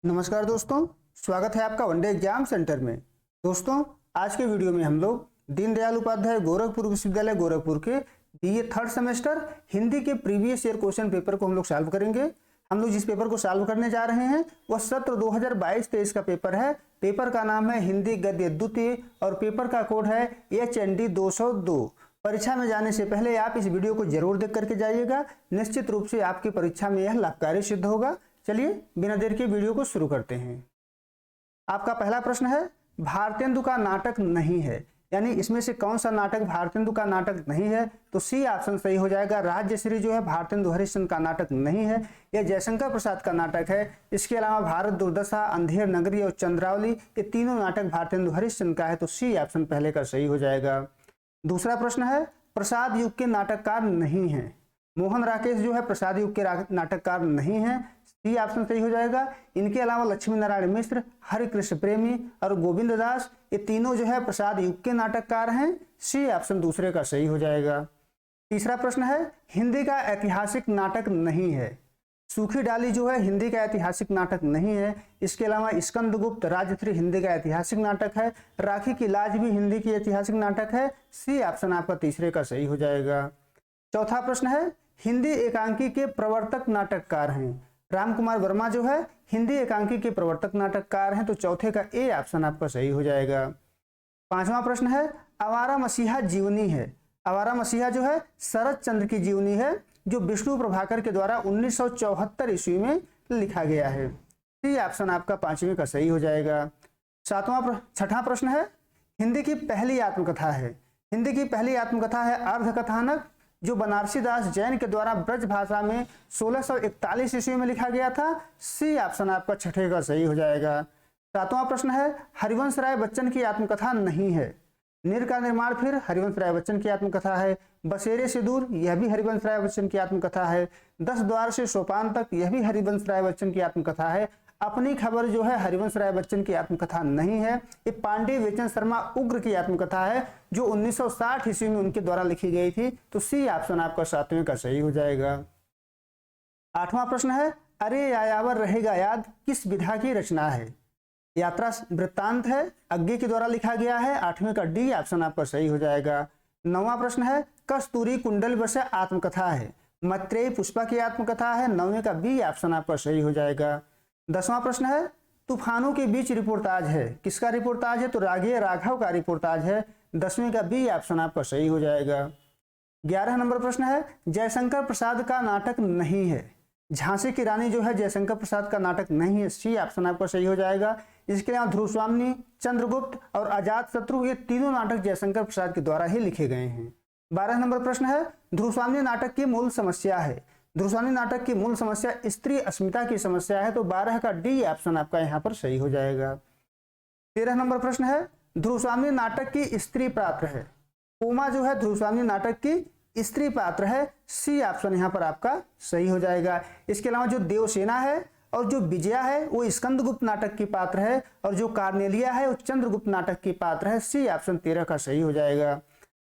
नमस्कार दोस्तों, स्वागत है आपका वनडे एग्जाम सेंटर में। दोस्तों, आज के वीडियो में हम लोग दीनदयाल उपाध्याय गोरखपुर विश्वविद्यालय गोरखपुर के बीए थर्ड सेमेस्टर हिंदी के प्रीवियस ईयर क्वेश्चन पेपर को हम लोग सॉल्व करेंगे। हम लोग जिस पेपर को सॉल्व करने जा रहे हैं वह सत्र 2022-23 का पेपर है। पेपर का नाम है हिंदी गद्य द्वितीय और पेपर का कोड है HND 202। परीक्षा में जाने से पहले आप इस वीडियो को जरूर देख करके जाइएगा, निश्चित रूप से आपकी परीक्षा में यह लाभकारी सिद्ध होगा। चलिए बिना देर के वीडियो को शुरू करते हैं। आपका पहला प्रश्न है, भारतेंदु का नाटक नहीं है, यानी इसमें से कौन सा नाटक भारतेंदु का नाटक नहीं है? तो सी ऑप्शन सही हो जाएगा। राजश्री जो है भारतेंदु हरिश्चंद्र का नाटक नहीं है, यह जयशंकर प्रसाद का नाटक है। इसके अलावा भारत दुर्दशा, अंधेर नगरी और चंद्रावली, ये तीनों नाटक भारतेंदु हरिश्चंद्र का है, तो सी ऑप्शन पहले का सही हो जाएगा। दूसरा प्रश्न है, प्रसाद युग के नाटककार नहीं है। मोहन राकेश जो है प्रसाद युग के नाटककार नहीं है, सी ऑप्शन सही हो जाएगा। इनके अलावा लक्ष्मी नारायण मिश्र, हरिकृष्ण प्रेमी और गोविंद दास, ये तीनों जो है प्रसाद युग के नाटककार हैं, सी ऑप्शन दूसरे का सही हो जाएगा। तीसरा प्रश्न है, हिंदी का ऐतिहासिक नाटक नहीं है। सूखी डाली जो है हिंदी का ऐतिहासिक नाटक नहीं है। इसके अलावा स्कंदगुप्त राजश्री हिंदी का ऐतिहासिक नाटक है। राखी की लाज भी हिंदी की ऐतिहासिक नाटक है, सी ऑप्शन आपका तीसरे का सही हो जाएगा। चौथा प्रश्न है, हिंदी एकांकी के प्रवर्तक नाटककार हैं। राम कुमार वर्मा जो है हिंदी एकांकी के प्रवर्तक नाटककार हैं, तो चौथे का ए ऑप्शन आपका सही हो जाएगा। पांचवा प्रश्न है, आवारा मसीहा जीवनी है। आवारा मसीहा जो है शरद चंद्र की जीवनी है, जो विष्णु प्रभाकर के द्वारा 1974 ईस्वी में लिखा गया है, सी ऑप्शन आपका पांचवें का सही हो जाएगा। छठा प्रश्न है, हिंदी की पहली आत्मकथा है। हिंदी की पहली आत्मकथा है अर्धकथानक, जो बनारसी दास जैन के द्वारा ब्रज भाषा में 1641 ईस्वी में लिखा गया था, सी ऑप्शन आपका छठे का सही हो जाएगा। सातवां प्रश्न है, हरिवंश राय बच्चन की आत्मकथा नहीं है। नीर का निर्माण फिर हरिवंश राय बच्चन की आत्मकथा है। बसेरे से दूर यह भी हरिवंश राय बच्चन की आत्मकथा है। 10 द्वार से सोपान तक यह भी हरिवंश राय बच्चन की आत्मकथा है। अपनी खबर जो है हरिवंश राय बच्चन की आत्मकथा नहीं है, ये पांडे वेचन शर्मा उग्र की आत्मकथा है, जो 1960 ईस्वी में उनके द्वारा लिखी गई थी, तो सी ऑप्शन आपका सातवें का सही हो जाएगा। आठवां प्रश्न है, अरे यायावर रहेगा याद किस विधा की रचना है? यात्रा वृत्तांत है, अज्ञे के द्वारा लिखा गया है, आठवें का डी ऑप्शन आपका सही हो जाएगा। नौवां प्रश्न है, कस्तूरी कुंडल बस आत्मकथा है। मैत्रेयी पुष्पा की आत्मकथा है, नौवें का बी ऑप्शन आपका सही हो जाएगा। 10वां प्रश्न है, तूफानों के बीच रिपोर्टाज है। किसका रिपोर्टाज है? तो राघे राघव का रिपोर्टाज है, 10वें का बी ऑप्शन आपका सही हो जाएगा। 11 नंबर प्रश्न है, जयशंकर प्रसाद का नाटक नहीं है। झांसी की रानी जो है जयशंकर प्रसाद का नाटक नहीं है, सी ऑप्शन आपका सही हो जाएगा। इसके अलावा ध्रुव स्वामी, चंद्रगुप्त और अजात शत्रु, ये तीनों नाटक जयशंकर प्रसाद के द्वारा ही लिखे गए हैं। 12 नंबर प्रश्न है, ध्रुव स्वामी नाटक की मूल समस्या है। ध्रुवस्वामी नाटक की मूल समस्या स्त्री अस्मिता की समस्या है, तो 12 का डी ऑप्शन आपका यहाँ पर सही हो जाएगा। 13 नंबर प्रश्न है, ध्रुवस्वामी नाटक की स्त्री पात्र है। उमा जो है ध्रुवस्वामी नाटक की स्त्री पात्र है, सी ऑप्शन यहाँ पर आपका सही हो जाएगा। इसके अलावा जो देवसेना है और जो विजया है वो स्कंदगुप्त नाटक की पात्र है, और जो कार्नेलिया है वो चंद्रगुप्त नाटक की पात्र है, सी ऑप्शन 13 का सही हो जाएगा।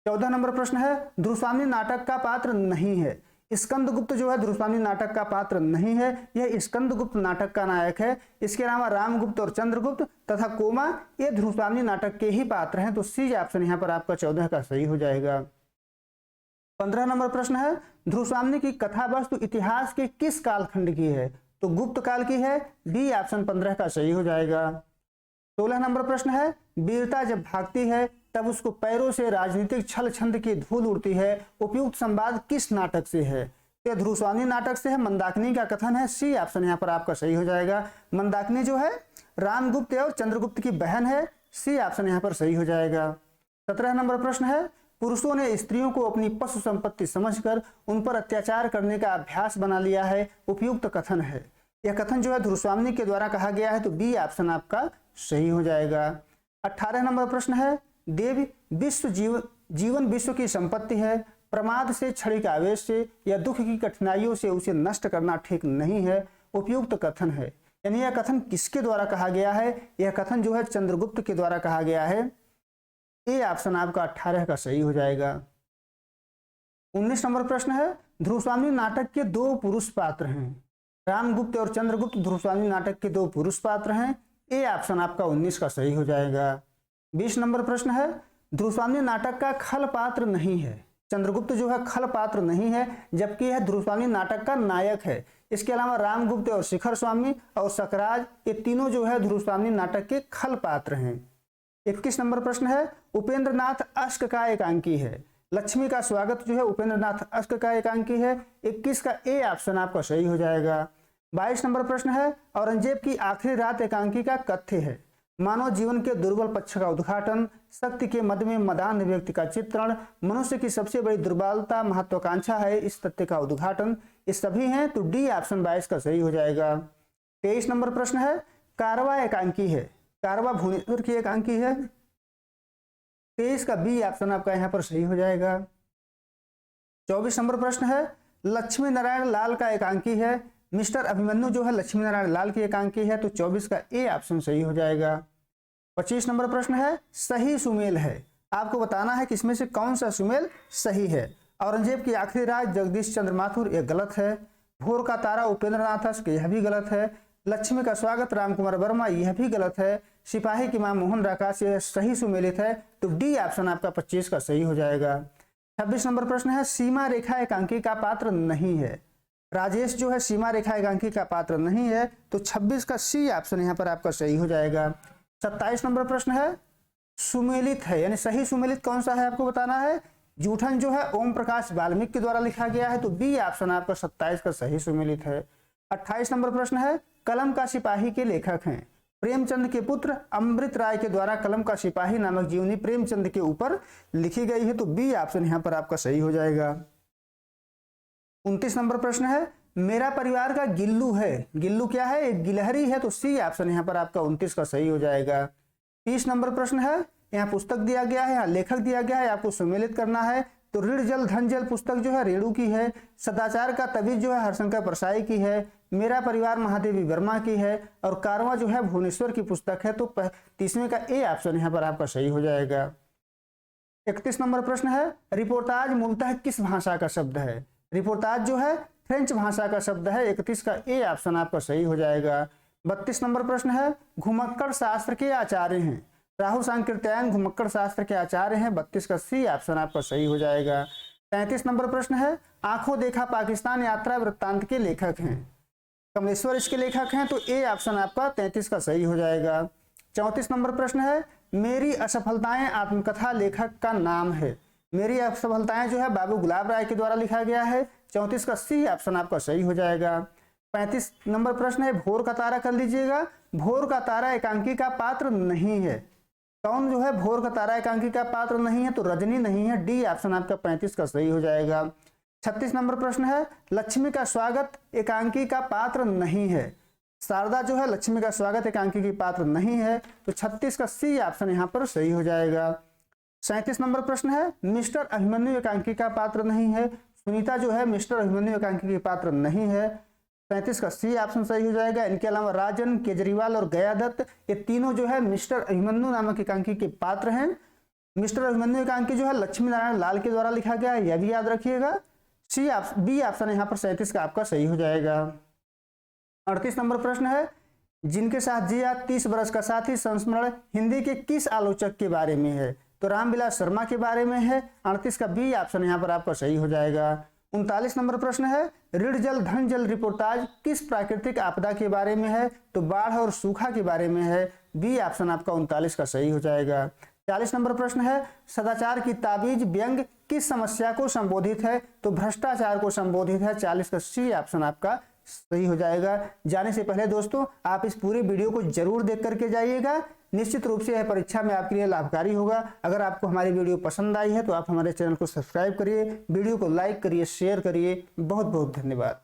14 नंबर प्रश्न है, ध्रुवस्वामी नाटक का पात्र नहीं है। स्कंदगुप्त जो है ध्रुवस्वामी नाटक का पात्र नहीं है, यह स्कंदगुप्त नाटक का नायक है। इसके अलावा रामगुप्त और चंद्रगुप्त तथा कोमा, ये ध्रुवस्वामी नाटक के ही पात्र हैं, तो सी ऑप्शन यहाँ पर आपका 14 का सही हो जाएगा। 15 नंबर प्रश्न है, ध्रुवस्वामी की कथा वस्तु इतिहास के किस कालखंड की है? तो गुप्त काल की है, डी ऑप्शन 15 का सही हो जाएगा। 16 नंबर प्रश्न है, वीरता जब भागती है तब उसको पैरों से राजनीतिक छल छंद की धूल उड़ती है, उपयुक्त संवाद किस नाटक से है? तो ध्रुवस्वामी नाटक से है, मंदाकिनी का कथन है, सी ऑप्शन यहाँ पर आपका सही हो जाएगा। मंदाकिनी जो है रामगुप्त और चंद्रगुप्त की बहन है, सी ऑप्शन यहाँ पर सही हो जाएगा। 17 नंबर प्रश्न है, पुरुषों ने स्त्रियों को अपनी पशु संपत्ति समझकर उन पर अत्याचार करने का अभ्यास बना लिया है, उपयुक्त कथन है। यह कथन जो है ध्रुवस्वामी के द्वारा कहा गया है, तो बी ऑप्शन आपका सही हो जाएगा। 18 नंबर प्रश्न है, देव जीवन विश्व की संपत्ति है, प्रमाद से, क्षणिक आवेश से या दुख की कठिनाइयों से उसे नष्ट करना ठीक नहीं है, उपयुक्त कथन है। यानी यह कथन किसके द्वारा कहा गया है? यह कथन जो है चंद्रगुप्त के द्वारा कहा गया है, ए ऑप्शन आपका 18 का सही हो जाएगा। 19 नंबर प्रश्न है, ध्रुवस्वामी नाटक के 2 पुरुष पात्र हैं। रामगुप्त और चंद्रगुप्त ध्रुवस्वामी नाटक के दो पुरुष पात्र हैं। ए ऑप्शन आपका 19 का सही हो जाएगा। 20 नंबर प्रश्न है, ध्रुवस्वामी नाटक का खल पात्र नहीं है। चंद्रगुप्त जो है खल पात्र नहीं है, जबकि यह ध्रुवस्वामी नाटक का नायक है। इसके अलावा रामगुप्त और शिखर स्वामी और सकराज, ये तीनों जो है ध्रुवस्वामी नाटक के खल पात्र हैं। 21 नंबर प्रश्न है, उपेंद्रनाथ अश्क का एकांकी है। लक्ष्मी का स्वागत जो है उपेंद्रनाथ अश्क का एकांकी है। 21 का ए ऑप्शन आपका सही हो जाएगा। 22 नंबर प्रश्न है, औरंगजेब की आखिरी रात एकांकी का कथ्य है। मानव जीवन के दुर्बल पक्ष का उद्घाटन, शक्ति के मद में मदान व्यक्ति का चित्रण, मनुष्य की सबसे बड़ी दुर्बलता महत्वाकांक्षा है, इस तथ्य का उद्घाटन, ये सभी हैं, तो डी ऑप्शन 22 का सही हो जाएगा। 23 नंबर प्रश्न है, कारवा एकांकी है। कारवा भुवनेश्वर की एकांकी है। 23 का बी ऑप्शन आपका यहाँ पर सही हो जाएगा। 24 नंबर प्रश्न है, लक्ष्मी नारायण लाल का एकांकी है। मिस्टर अभिमन्यु जो है लक्ष्मी नारायण लाल की एकांकी है, तो 24 का ए ऑप्शन सही हो जाएगा। 25 नंबर प्रश्न है, सही सुमेल है। आपको बताना है कि इसमें से कौन सा सुमेल सही है। औरंगजेब की आखिरी रात जगदीश चंद्र माथुर, यह गलत है। भोर का तारा उपेंद्रनाथ अश्क, यह भी गलत है। लक्ष्मी का स्वागत रामकुमार वर्मा, यह भी गलत है। सिपाही की मां मोहन राकाश, यह सही सुमेलित है, तो डी ऑप्शन आपका 25 का सही हो जाएगा। 26 नंबर प्रश्न है, सीमा रेखा एकांकी का पात्र नहीं है। राजेश जो है सीमा रेखा एकांकी का पात्र नहीं है, तो 26 का सी ऑप्शन यहाँ पर आपका सही हो जाएगा। 27 नंबर प्रश्न है, सुमेलित है, यानी सही सुमेलित कौन सा है आपको बताना है। जूठन जो है ओम प्रकाश वाल्मीकि के द्वारा लिखा गया है, तो बी ऑप्शन आपका 27 का सही सुमेलित है। 28 नंबर प्रश्न है, कलम का सिपाही के लेखक हैं। प्रेमचंद के पुत्र अमृत राय के द्वारा कलम का सिपाही नामक जीवनी प्रेमचंद के ऊपर लिखी गई है, तो बी ऑप्शन यहाँ पर आपका सही हो जाएगा। 29 नंबर प्रश्न है, मेरा परिवार का गिल्लू है। गिल्लू क्या है, एक गिलहरी है, तो सी ऑप्शन यहाँ पर आपका 29 का सही हो जाएगा। 30 नंबर प्रश्न है, यहाँ पुस्तक दिया गया है, यहाँ लेखक दिया गया है, आपको सुमेलित करना है, तो ऋण जल धन जल पुस्तक जो है रेणु की है। सदाचार का तबीज जो है हरशंकर परसाई की है। मेरा परिवार महादेवी वर्मा की है। और कारवां जो है भुवनेश्वर की पुस्तक है, तो 30वें का ए ऑप्शन यहाँ पर आपका सही हो जाएगा। 31 नंबर प्रश्न है, रिपोर्टाज मूलतः किस भाषा का शब्द है। रिपोर्टाज जो है फ्रेंच भाषा का शब्द है। 31 का ए ऑप्शन आपका सही हो जाएगा। 32 नंबर प्रश्न है, घुमक्कड़ शास्त्र के आचार्य हैं। राहुल सांकृत्यायन घुमक्कड़ शास्त्र के आचार्य हैं। 32 का सी ऑप्शन आपका सही हो जाएगा। 33 नंबर प्रश्न है, आंखों देखा पाकिस्तान यात्रा वृत्तांत के लेखक हैं। कमलेश्वर इसके लेखक हैं, तो ए ऑप्शन आपका 33 का सही हो जाएगा। 34 नंबर प्रश्न है, मेरी असफलताएं आत्मकथा लेखक का नाम है। मेरी असफलताएं जो है बाबू गुलाब राय के द्वारा लिखा गया है। 34 का सी ऑप्शन आपका सही हो जाएगा। 35 नंबर प्रश्न है, भोर का तारा कर लीजिएगा। भोर का तारा एकांकी का पात्र नहीं है। कौन जो है भोर का तारा एकांकी का पात्र नहीं है, तो रजनी नहीं है। डी ऑप्शन आपका 35 का सही हो जाएगा। 36 नंबर प्रश्न है, लक्ष्मी का स्वागत एकांकी का पात्र नहीं है। शारदा जो है लक्ष्मी का स्वागत एकांकी की पात्र नहीं है, तो 36 का सी ऑप्शन यहाँ पर सही हो जाएगा। 37 नंबर प्रश्न है, मिस्टर अभिमन्यु एकांकी का पात्र नहीं है। सुनीता जो है मिस्टर अभिमन्यु एकांकी की पात्र नहीं है। 35 का सी ऑप्शन सही हो जाएगा। इनके अलावा राजन, केजरीवाल और गयादत्त, ये तीनों जो है मिस्टर अभिमन्यु नामक एकांकी के पात्र हैं। मिस्टर अभिमन्यु एकांकी जो है लक्ष्मी नारायण लाल के द्वारा लिखा गया है, यह भी याद रखिएगा। बी ऑप्शन यहाँ पर 37 का आपका सही हो जाएगा। 38 नंबर प्रश्न है, जिनके साथ जिया 30 बरस का साथी संस्मरण हिंदी के किस आलोचक के बारे में है, तो रामविलास शर्मा के बारे में है। 38 का बी ऑप्शन यहाँ पर आपका सही हो जाएगा। 39 नंबर प्रश्न है, ऋण जल धन जल रिपोर्टाज किस प्राकृतिक आपदा के बारे में है, तो बाढ़ और सूखा के बारे में है। बी ऑप्शन आपका 39 का सही हो जाएगा। 40 नंबर प्रश्न है, सदाचार की ताबीज व्यंग किस समस्या को संबोधित है, तो भ्रष्टाचार को संबोधित है। 40 का सी ऑप्शन आपका सही हो जाएगा। जाने से पहले दोस्तों आप इस पूरे वीडियो को जरूर देख करके जाइएगा। निश्चित रूप से यह परीक्षा में आपके लिए लाभकारी होगा। अगर आपको हमारी वीडियो पसंद आई है तो आप हमारे चैनल को सब्सक्राइब करिए, वीडियो को लाइक करिए, शेयर करिए। बहुत बहुत धन्यवाद।